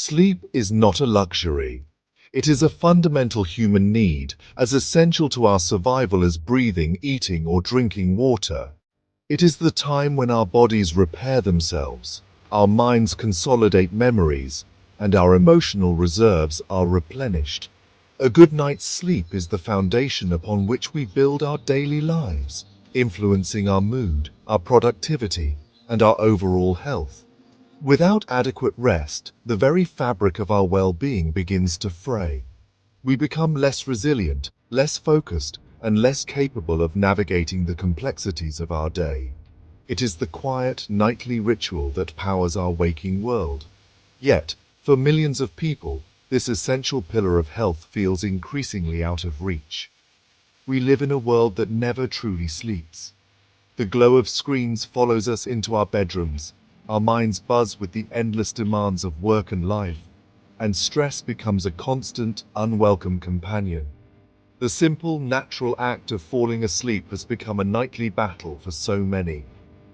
Sleep is not a luxury. It is a fundamental human need, as essential to our survival as breathing, eating, or drinking water. It is the time when our bodies repair themselves, our minds consolidate memories, and our emotional reserves are replenished. A good night's sleep is the foundation upon which we build our daily lives, influencing our mood, our productivity, and our overall health. Without adequate rest, the very fabric of our well-being begins to fray. We become less resilient, less focused, and less capable of navigating the complexities of our day. It is the quiet, nightly ritual that powers our waking world. Yet, for millions of people, this essential pillar of health feels increasingly out of reach. We live in a world that never truly sleeps. The glow of screens follows us into our bedrooms, our minds buzz with the endless demands of work and life, and stress becomes a constant, unwelcome companion. The simple, natural act of falling asleep has become a nightly battle for so many.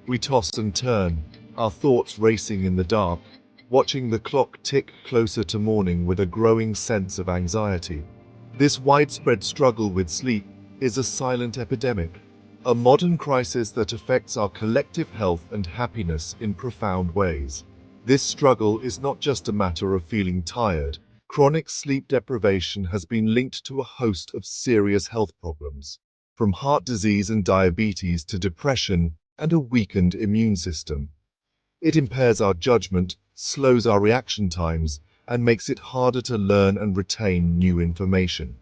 We toss and turn, our thoughts racing in the dark, watching the clock tick closer to morning with a growing sense of anxiety. This widespread struggle with sleep is a silent epidemic, a modern crisis that affects our collective health and happiness in profound ways. This struggle is not just a matter of feeling tired. Chronic sleep deprivation has been linked to a host of serious health problems, from heart disease and diabetes to depression and a weakened immune system. It impairs our judgment, slows our reaction times, and makes it harder to learn and retain new information.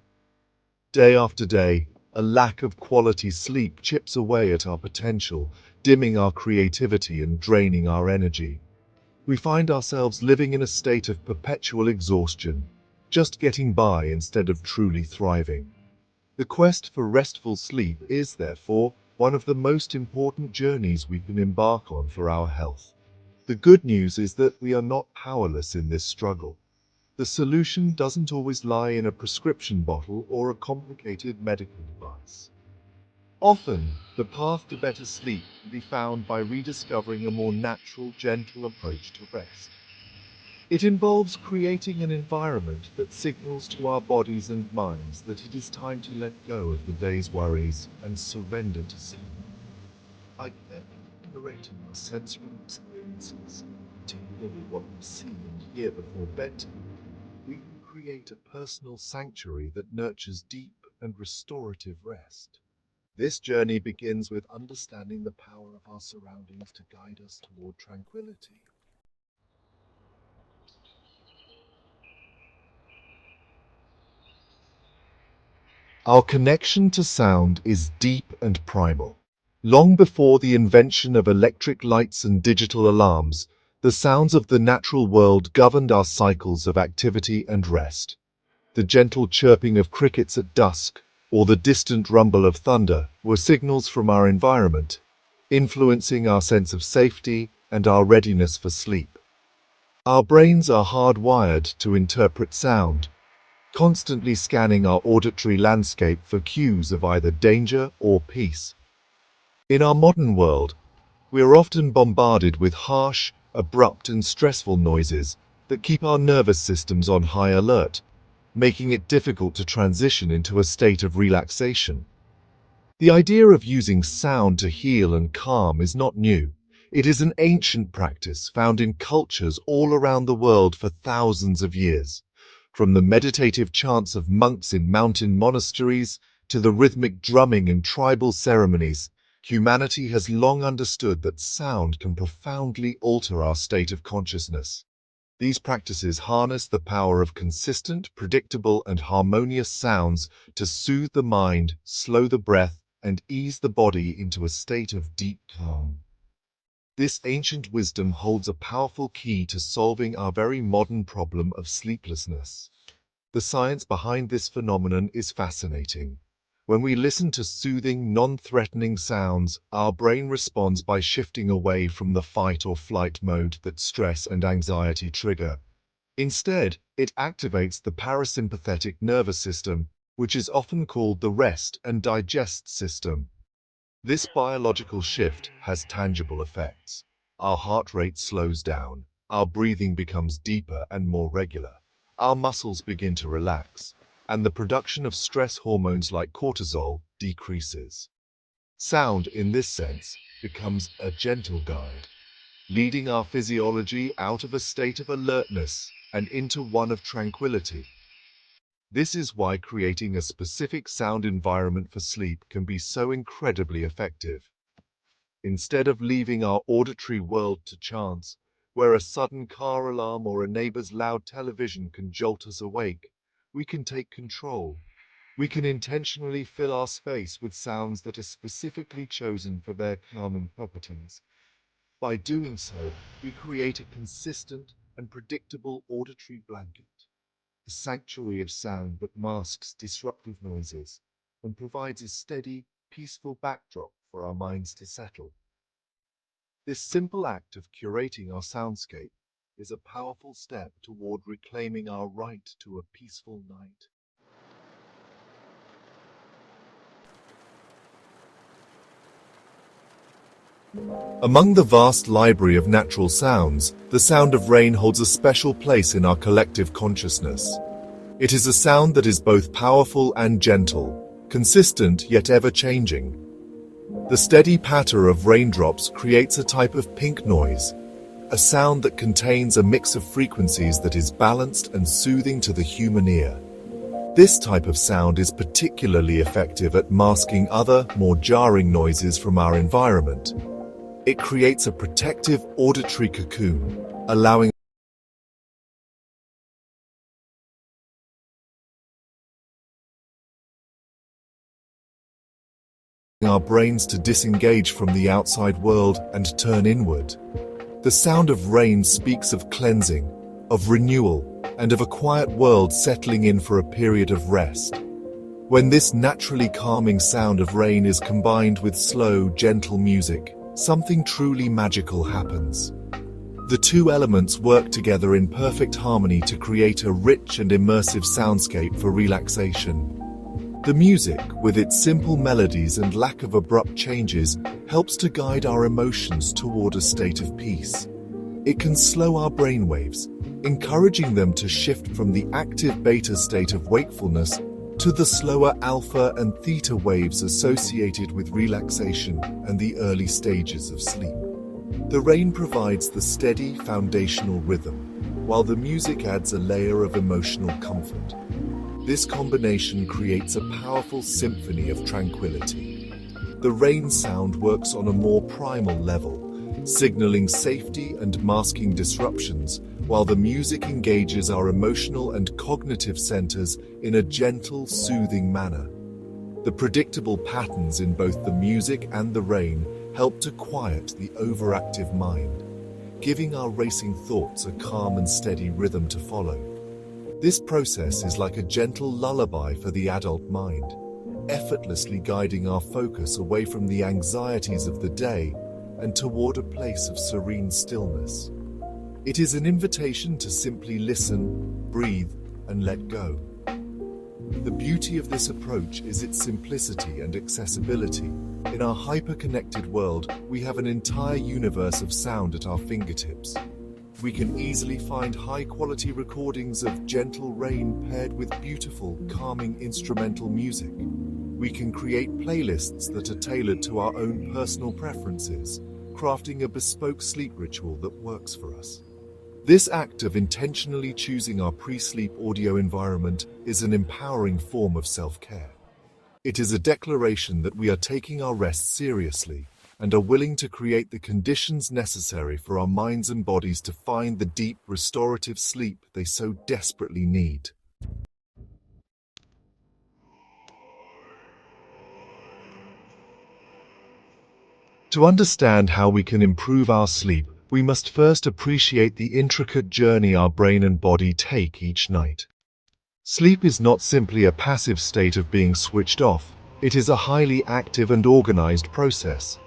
Day after day, a lack of quality sleep chips away at our potential, dimming our creativity and draining our energy. We find ourselves living in a state of perpetual exhaustion, just getting by instead of truly thriving. The quest for restful sleep is, therefore, one of the most important journeys we can embark on for our health. The good news is that we are not powerless in this struggle. The solution doesn't always lie in a prescription bottle or a complicated medical device. Often, the path to better sleep can be found by rediscovering a more natural, gentle approach to rest. It involves creating an environment that signals to our bodies and minds that it is time to let go of the day's worries and surrender to sleep. By narrating our sensory experiences, particularly what we see and hear before bedtime, we can create a personal sanctuary that nurtures deep and restorative rest. This journey begins with understanding the power of our surroundings to guide us toward tranquility. Our connection to sound is deep and primal. Long before the invention of electric lights and digital alarms, the sounds of the natural world governed our cycles of activity and rest. The gentle chirping of crickets at dusk, or the distant rumble of thunder, were signals from our environment, influencing our sense of safety and our readiness for sleep. Our brains are hardwired to interpret sound, constantly scanning our auditory landscape for cues of either danger or peace. In our modern world, we are often bombarded with harsh, abrupt and stressful noises that keep our nervous systems on high alert, making it difficult to transition into a state of relaxation. The idea of using sound to heal and calm is not new. It is an ancient practice found in cultures all around the world for thousands of years. From the meditative chants of monks in mountain monasteries to the rhythmic drumming in tribal ceremonies, humanity has long understood that sound can profoundly alter our state of consciousness. These practices harness the power of consistent, predictable, and harmonious sounds to soothe the mind, slow the breath, and ease the body into a state of deep calm. This ancient wisdom holds a powerful key to solving our very modern problem of sleeplessness. The science behind this phenomenon is fascinating. When we listen to soothing, non-threatening sounds, our brain responds by shifting away from the fight or flight mode that stress and anxiety trigger. Instead, it activates the parasympathetic nervous system, which is often called the rest and digest system. This biological shift has tangible effects. Our heart rate slows down, Our breathing becomes deeper and more regular. Our muscles begin to relax, and the production of stress hormones like cortisol decreases. Sound, in this sense, becomes a gentle guide, leading our physiology out of a state of alertness and into one of tranquility. This is why creating a specific sound environment for sleep can be so incredibly effective. Instead of leaving our auditory world to chance, where a sudden car alarm or a neighbor's loud television can jolt us awake, we can take control. We can intentionally fill our space with sounds that are specifically chosen for their calming properties. By doing so, we create a consistent and predictable auditory blanket, a sanctuary of sound that masks disruptive noises and provides a steady, peaceful backdrop for our minds to settle. This simple act of curating our soundscape is a powerful step toward reclaiming our right to a peaceful night. Among the vast library of natural sounds, the sound of rain holds a special place in our collective consciousness. It is a sound that is both powerful and gentle, consistent yet ever-changing. The steady patter of raindrops creates a type of pink noise, a sound that contains a mix of frequencies that is balanced and soothing to the human ear. This type of sound is particularly effective at masking other, more jarring noises from our environment. It creates a protective auditory cocoon, allowing our brains to disengage from the outside world and turn inward. The sound of rain speaks of cleansing, of renewal, and of a quiet world settling in for a period of rest. When this naturally calming sound of rain is combined with slow, gentle music, something truly magical happens. The two elements work together in perfect harmony to create a rich and immersive soundscape for relaxation. The music, with its simple melodies and lack of abrupt changes, helps to guide our emotions toward a state of peace. It can slow our brainwaves, encouraging them to shift from the active beta state of wakefulness to the slower alpha and theta waves associated with relaxation and the early stages of sleep. The rain provides the steady foundational rhythm, while the music adds a layer of emotional comfort. This combination creates a powerful symphony of tranquility. The rain sound works on a more primal level, signaling safety and masking disruptions, while the music engages our emotional and cognitive centers in a gentle, soothing manner. The predictable patterns in both the music and the rain help to quiet the overactive mind, giving our racing thoughts a calm and steady rhythm to follow. This process is like a gentle lullaby for the adult mind, effortlessly guiding our focus away from the anxieties of the day and toward a place of serene stillness. It is an invitation to simply listen, breathe, and let go. The beauty of this approach is its simplicity and accessibility. In our hyper-connected world, we have an entire universe of sound at our fingertips. We can easily find high-quality recordings of gentle rain paired with beautiful, calming instrumental music. We can create playlists that are tailored to our own personal preferences, crafting a bespoke sleep ritual that works for us. This act of intentionally choosing our pre-sleep audio environment is an empowering form of self-care. It is a declaration that we are taking our rest seriously and are willing to create the conditions necessary for our minds and bodies to find the deep, restorative sleep they so desperately need. To understand how we can improve our sleep, we must first appreciate the intricate journey our brain and body take each night. Sleep is not simply a passive state of being switched off, it is a highly active and organized process.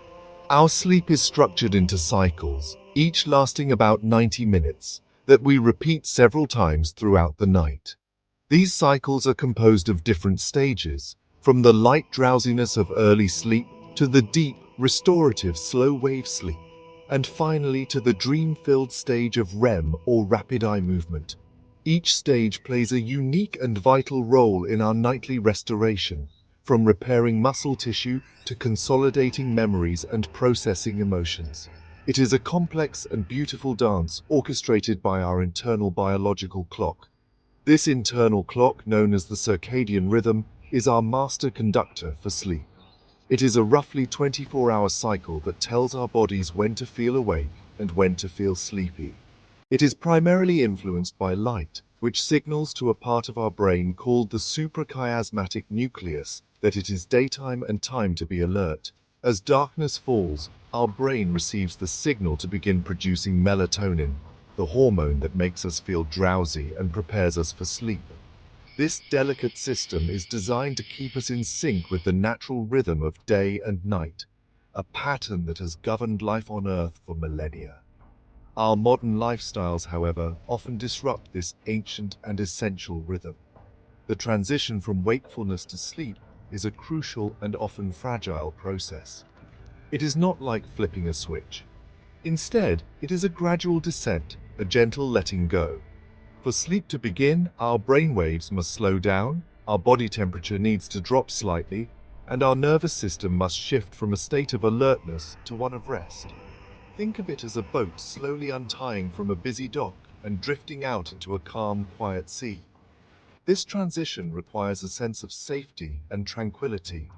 Our sleep is structured into cycles, each lasting about 90 minutes, that we repeat several times throughout the night. These cycles are composed of different stages, from the light drowsiness of early sleep to the deep, restorative slow-wave sleep. and finally to the dream-filled stage of REM or rapid eye movement. Each stage plays a unique and vital role in our nightly restoration, from repairing muscle tissue to consolidating memories and processing emotions. It is a complex and beautiful dance orchestrated by our internal biological clock. This internal clock, known as the circadian rhythm, is our master conductor for sleep. It is a roughly 24-hour cycle that tells our bodies when to feel awake and when to feel sleepy. It is primarily influenced by light, which signals to a part of our brain called the suprachiasmatic nucleus that it is daytime and time to be alert. As darkness falls, our brain receives the signal to begin producing melatonin, the hormone that makes us feel drowsy and prepares us for sleep. This delicate system is designed to keep us in sync with the natural rhythm of day and night, a pattern that has governed life on Earth for millennia. Our modern lifestyles, however, often disrupt this ancient and essential rhythm. The transition from wakefulness to sleep is a crucial and often fragile process. It is not like flipping a switch. Instead, it is a gradual descent, a gentle letting go. For sleep to begin, our brainwaves must slow down, our body temperature needs to drop slightly, and our nervous system must shift from a state of alertness to one of rest. Think of it as a boat slowly untying from a busy dock and drifting out into a calm, quiet sea. This transition requires a sense of safety and tranquility.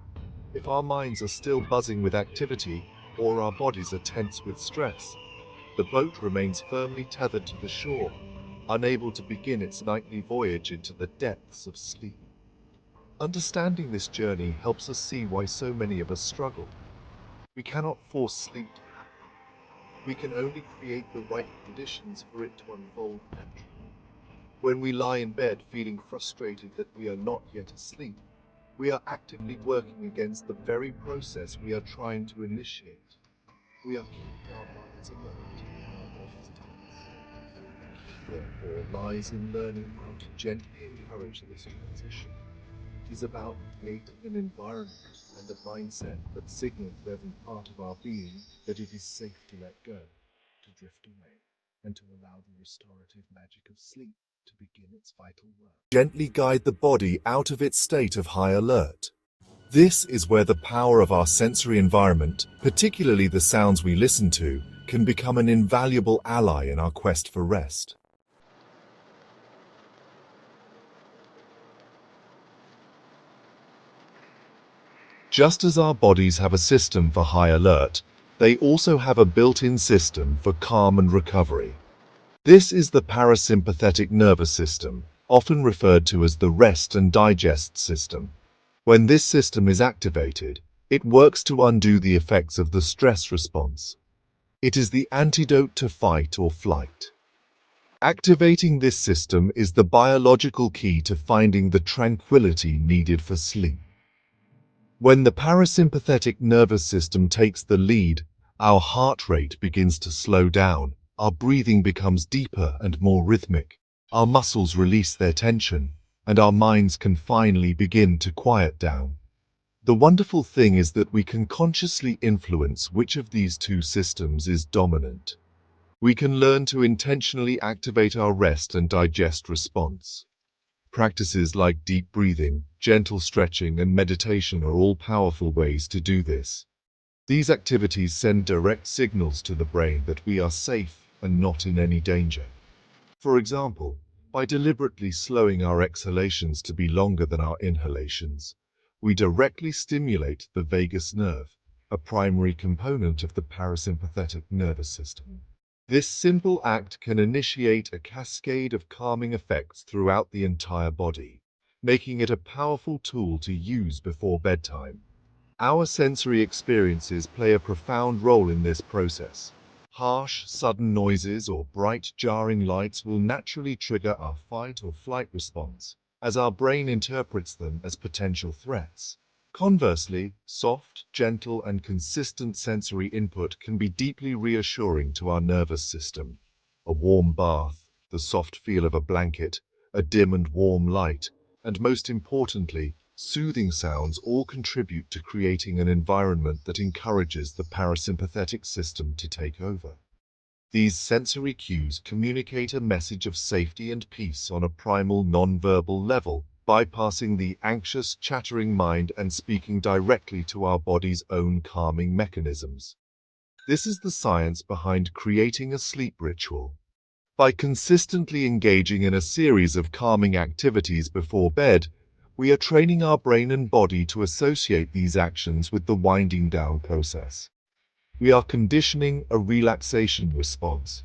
If our minds are still buzzing with activity or our bodies are tense with stress, the boat remains firmly tethered to the shore, unable to begin its nightly voyage into the depths of sleep. Understanding this journey helps us see why so many of us struggle. We cannot force sleep to happen. We can only create the right conditions for it to unfold naturally. When we lie in bed feeling frustrated that we are not yet asleep, we are actively working against the very process we are trying to initiate. We are keeping our minds alert and our bodies tense. The key, therefore, lies in learning how to gently encourage this transition. It is about creating an environment and a mindset that signals to every part of our being that it is safe to let go, to drift away, and to allow the restorative magic of sleep to begin its vital work. Gently guide the body out of its state of high alert. This is where the power of our sensory environment, particularly the sounds we listen to, can become an invaluable ally in our quest for rest. Just as our bodies have a system for high alert, they also have a built-in system for calm and recovery. This is the parasympathetic nervous system, often referred to as the rest and digest system. When this system is activated, it works to undo the effects of the stress response. It is the antidote to fight or flight. Activating this system is the biological key to finding the tranquility needed for sleep. When the parasympathetic nervous system takes the lead, our heart rate begins to slow down, our breathing becomes deeper and more rhythmic, our muscles release their tension, and our minds can finally begin to quiet down. The wonderful thing is that we can consciously influence which of these two systems is dominant. We can learn to intentionally activate our rest and digest response. Practices like deep breathing, gentle stretching, and meditation are all powerful ways to do this. These activities send direct signals to the brain that we are safe and not in any danger. For example, by deliberately slowing our exhalations to be longer than our inhalations, we directly stimulate the vagus nerve, a primary component of the parasympathetic nervous system. This simple act can initiate a cascade of calming effects throughout the entire body, making it a powerful tool to use before bedtime. Our sensory experiences play a profound role in this process. Harsh, sudden noises or bright, jarring lights will naturally trigger our fight or flight response, as our brain interprets them as potential threats. Conversely, soft, gentle, and consistent sensory input can be deeply reassuring to our nervous system. A warm bath, the soft feel of a blanket, a dim and warm light, and most importantly, soothing sounds all contribute to creating an environment that encourages the parasympathetic system to take over. These sensory cues communicate a message of safety and peace on a primal non-verbal level, bypassing the anxious, chattering mind and speaking directly to our body's own calming mechanisms. This is the science behind creating a sleep ritual. By consistently engaging in a series of calming activities before bed, we are training our brain and body to associate these actions with the winding down process. We are conditioning a relaxation response.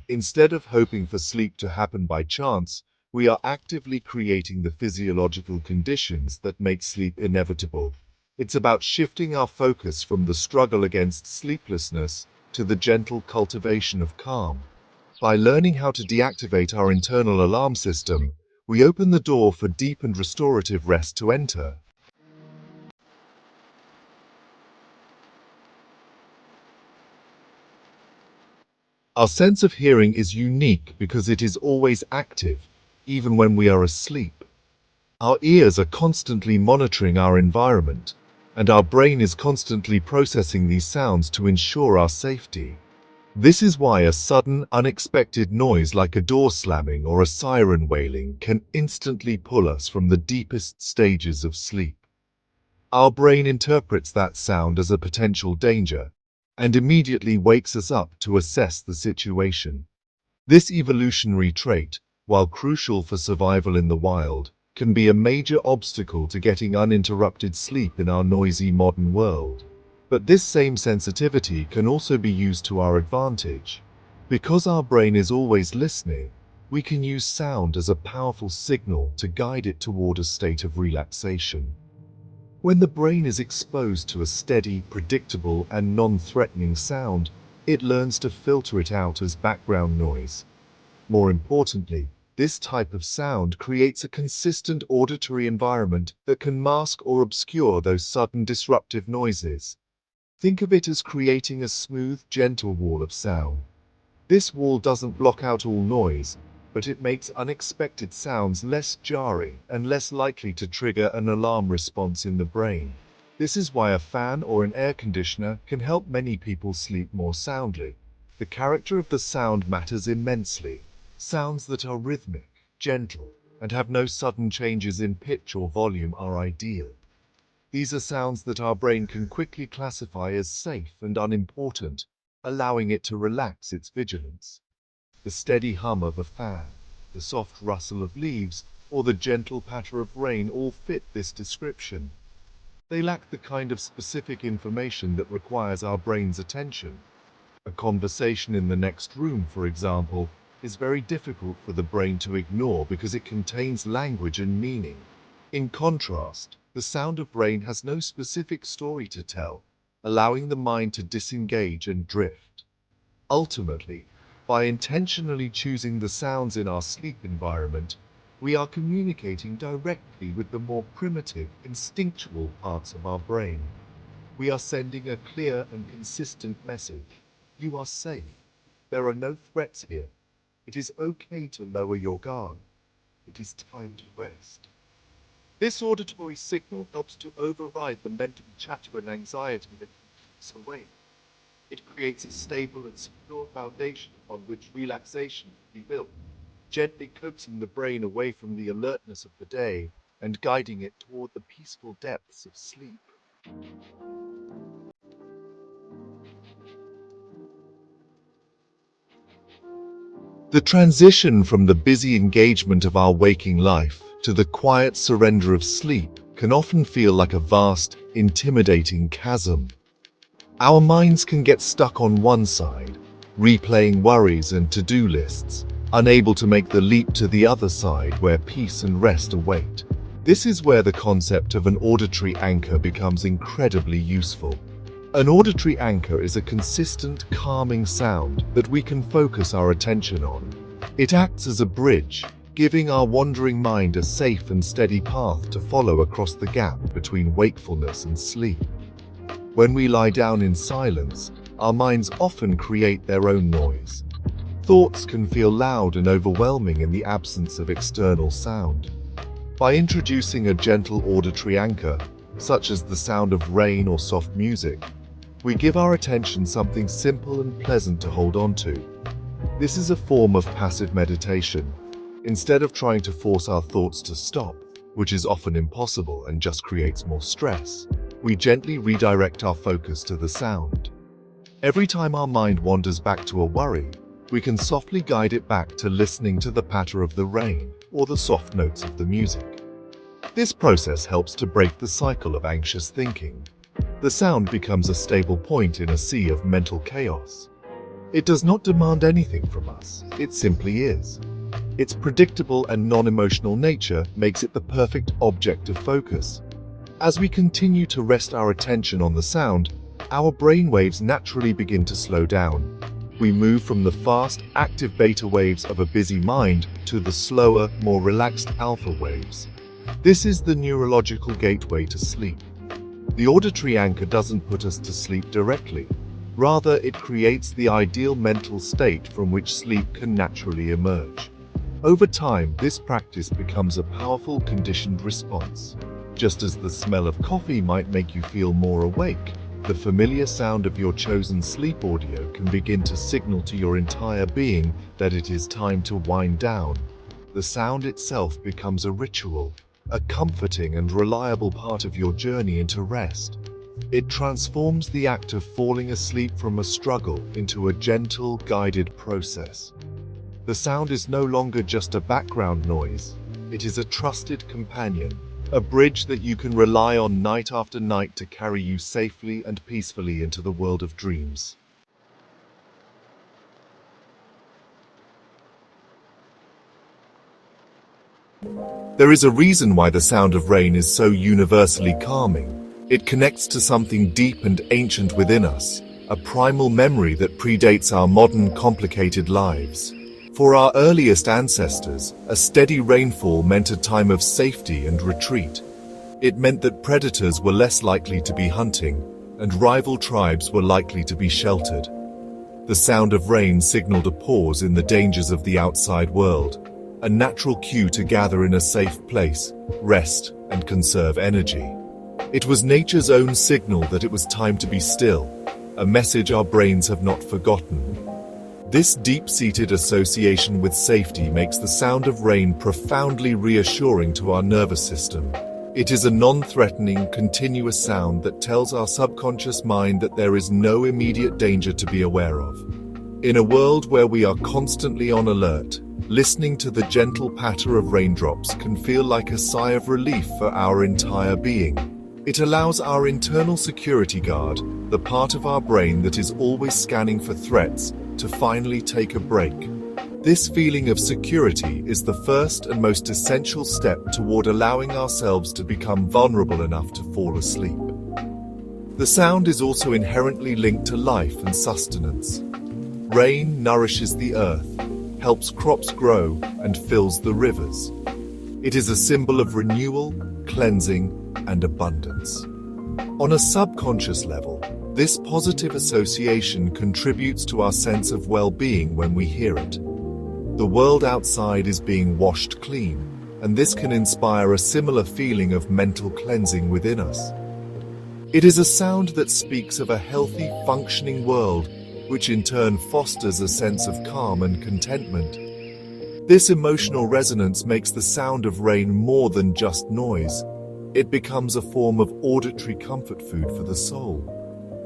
Instead of hoping for sleep to happen by chance, we are actively creating the physiological conditions that make sleep inevitable. It's about shifting our focus from the struggle against sleeplessness to the gentle cultivation of calm. By learning how to deactivate our internal alarm system, we open the door for deep and restorative rest to enter. Our sense of hearing is unique because it is always active, even when we are asleep. Our ears are constantly monitoring our environment, and our brain is constantly processing these sounds to ensure our safety. This is why a sudden, unexpected noise like a door slamming or a siren wailing can instantly pull us from the deepest stages of sleep. Our brain interprets that sound as a potential danger and immediately wakes us up to assess the situation. This evolutionary trait, while crucial for survival in the wild, can be a major obstacle to getting uninterrupted sleep in our noisy modern world. But this same sensitivity can also be used to our advantage. Because our brain is always listening, we can use sound as a powerful signal to guide it toward a state of relaxation. When the brain is exposed to a steady, predictable, and non-threatening sound, it learns to filter it out as background noise. More importantly, this type of sound creates a consistent auditory environment that can mask or obscure those sudden disruptive noises. Think of it as creating a smooth, gentle wall of sound. This wall doesn't block out all noise, but it makes unexpected sounds less jarring and less likely to trigger an alarm response in the brain. This is why a fan or an air conditioner can help many people sleep more soundly. The character of the sound matters immensely. Sounds that are rhythmic, gentle, and have no sudden changes in pitch or volume are ideal. These are sounds that our brain can quickly classify as safe and unimportant, allowing it to relax its vigilance. The steady hum of a fan, the soft rustle of leaves, or the gentle patter of rain all fit this description. They lack the kind of specific information that requires our brain's attention. A conversation in the next room, for example, is very difficult for the brain to ignore because it contains language and meaning. In contrast, the sound of rain has no specific story to tell, allowing the mind to disengage and drift. Ultimately, by intentionally choosing the sounds in our sleep environment, we are communicating directly with the more primitive, instinctual parts of our brain. We are sending a clear and consistent message. You are safe. There are no threats here. It is okay to lower your guard. It is time to rest. This auditory signal helps to override the mental chatter and anxiety that keeps us awake. It creates a stable and secure foundation upon which relaxation can be built, gently coaxing the brain away from the alertness of the day and guiding it toward the peaceful depths of sleep. The transition from the busy engagement of our waking life to the quiet surrender of sleep can often feel like a vast, intimidating chasm. Our minds can get stuck on one side, replaying worries and to-do lists, unable to make the leap to the other side where peace and rest await. This is where the concept of an auditory anchor becomes incredibly useful. An auditory anchor is a consistent, calming sound that we can focus our attention on. It acts as a bridge, giving our wandering mind a safe and steady path to follow across the gap between wakefulness and sleep. When we lie down in silence, our minds often create their own noise. Thoughts can feel loud and overwhelming in the absence of external sound. By introducing a gentle auditory anchor, such as the sound of rain or soft music, we give our attention something simple and pleasant to hold on to. This is a form of passive meditation. Instead of trying to force our thoughts to stop, which is often impossible and just creates more stress, we gently redirect our focus to the sound. Every time our mind wanders back to a worry, we can softly guide it back to listening to the patter of the rain or the soft notes of the music. This process helps to break the cycle of anxious thinking. The sound becomes a stable point in a sea of mental chaos. It does not demand anything from us, it simply is. Its predictable and non-emotional nature makes it the perfect object of focus. As we continue to rest our attention on the sound, our brain waves naturally begin to slow down. We move from the fast, active beta waves of a busy mind to the slower, more relaxed alpha waves. This is the neurological gateway to sleep. The auditory anchor doesn't put us to sleep directly. Rather, it creates the ideal mental state from which sleep can naturally emerge. Over time, this practice becomes a powerful conditioned response. Just as the smell of coffee might make you feel more awake, the familiar sound of your chosen sleep audio can begin to signal to your entire being that it is time to wind down. The sound itself becomes a ritual, a comforting and reliable part of your journey into rest. It transforms the act of falling asleep from a struggle into a gentle, guided process. The sound is no longer just a background noise. It is a trusted companion, a bridge that you can rely on night after night to carry you safely and peacefully into the world of dreams. There is a reason why the sound of rain is so universally calming. It connects to something deep and ancient within us, a primal memory that predates our modern, complicated lives. For our earliest ancestors, a steady rainfall meant a time of safety and retreat. It meant that predators were less likely to be hunting, and rival tribes were likely to be sheltered. The sound of rain signaled a pause in the dangers of the outside world, a natural cue to gather in a safe place, rest, and conserve energy. It was nature's own signal that it was time to be still, a message our brains have not forgotten. This deep-seated association with safety makes the sound of rain profoundly reassuring to our nervous system. It is a non-threatening, continuous sound that tells our subconscious mind that there is no immediate danger to be aware of. In a world where we are constantly on alert, listening to the gentle patter of raindrops can feel like a sigh of relief for our entire being. It allows our internal security guard, the part of our brain that is always scanning for threats, to finally take a break. This feeling of security is the first and most essential step toward allowing ourselves to become vulnerable enough to fall asleep. The sound is also inherently linked to life and sustenance. Rain nourishes the earth, helps crops grow, and fills the rivers. It is a symbol of renewal, cleansing, and abundance. On a subconscious level, this positive association contributes to our sense of well-being when we hear it. The world outside is being washed clean, and this can inspire a similar feeling of mental cleansing within us. It is a sound that speaks of a healthy, functioning world, which in turn fosters a sense of calm and contentment. This emotional resonance makes the sound of rain more than just noise. It becomes a form of auditory comfort food for the soul.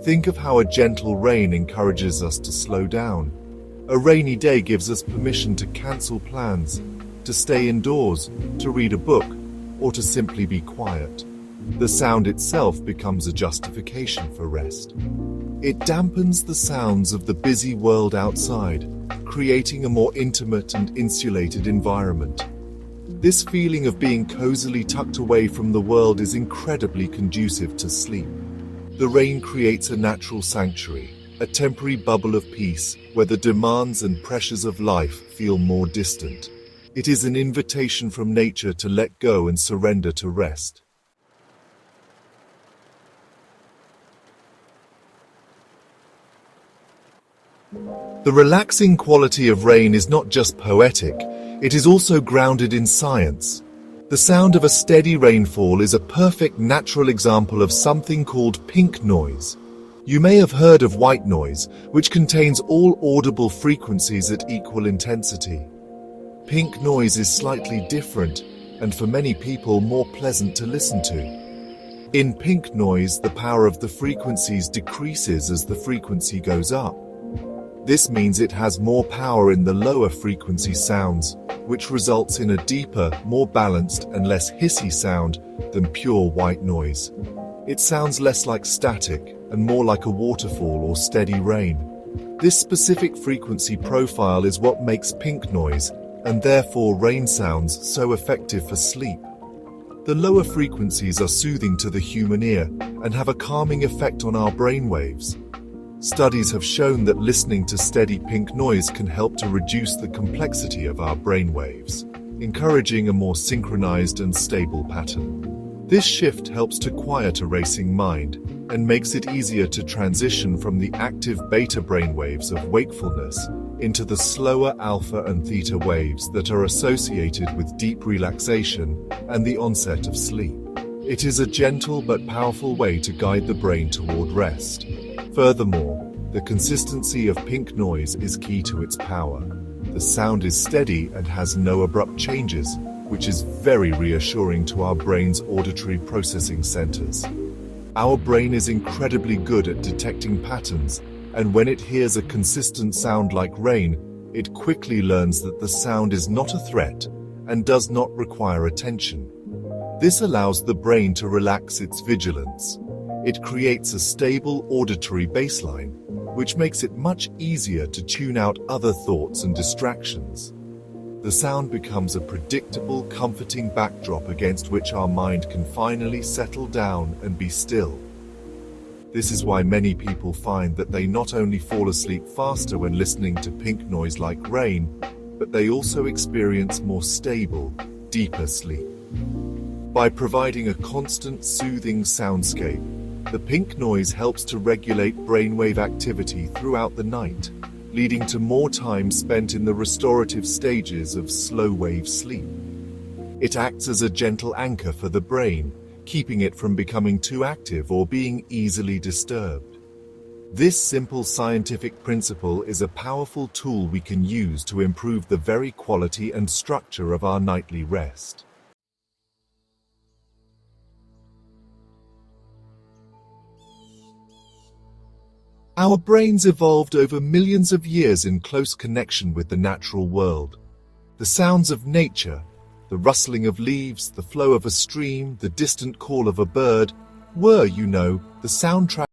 Think of how a gentle rain encourages us to slow down. A rainy day gives us permission to cancel plans, to stay indoors, to read a book, or to simply be quiet. The sound itself becomes a justification for rest. It dampens the sounds of the busy world outside, creating a more intimate and insulated environment. This feeling of being cozily tucked away from the world is incredibly conducive to sleep. The rain creates a natural sanctuary, a temporary bubble of peace where the demands and pressures of life feel more distant. It is an invitation from nature to let go and surrender to rest. The relaxing quality of rain is not just poetic, it is also grounded in science. The sound of a steady rainfall is a perfect natural example of something called pink noise. You may have heard of white noise, which contains all audible frequencies at equal intensity. Pink noise is slightly different, and for many people more pleasant to listen to. In pink noise, the power of the frequencies decreases as the frequency goes up. This means it has more power in the lower frequency sounds, which results in a deeper, more balanced and less hissy sound than pure white noise. It sounds less like static and more like a waterfall or steady rain. This specific frequency profile is what makes pink noise, and therefore rain sounds, so effective for sleep. The lower frequencies are soothing to the human ear and have a calming effect on our brainwaves. Studies have shown that listening to steady pink noise can help to reduce the complexity of our brainwaves, encouraging a more synchronized and stable pattern. This shift helps to quiet a racing mind and makes it easier to transition from the active beta brainwaves of wakefulness into the slower alpha and theta waves that are associated with deep relaxation and the onset of sleep. It is a gentle but powerful way to guide the brain toward rest. Furthermore, the consistency of pink noise is key to its power. The sound is steady and has no abrupt changes, which is very reassuring to our brain's auditory processing centers. Our brain is incredibly good at detecting patterns, and when it hears a consistent sound like rain, it quickly learns that the sound is not a threat and does not require attention. This allows the brain to relax its vigilance. It creates a stable auditory baseline, which makes it much easier to tune out other thoughts and distractions. The sound becomes a predictable, comforting backdrop against which our mind can finally settle down and be still. This is why many people find that they not only fall asleep faster when listening to pink noise like rain, but they also experience more stable, deeper sleep. By providing a constant, soothing soundscape, the pink noise helps to regulate brainwave activity throughout the night, leading to more time spent in the restorative stages of slow-wave sleep. It acts as a gentle anchor for the brain, keeping it from becoming too active or being easily disturbed. This simple scientific principle is a powerful tool we can use to improve the very quality and structure of our nightly rest. Our brains evolved over millions of years in close connection with the natural world. The sounds of nature, the rustling of leaves, the flow of a stream, the distant call of a bird, were, the soundtrack.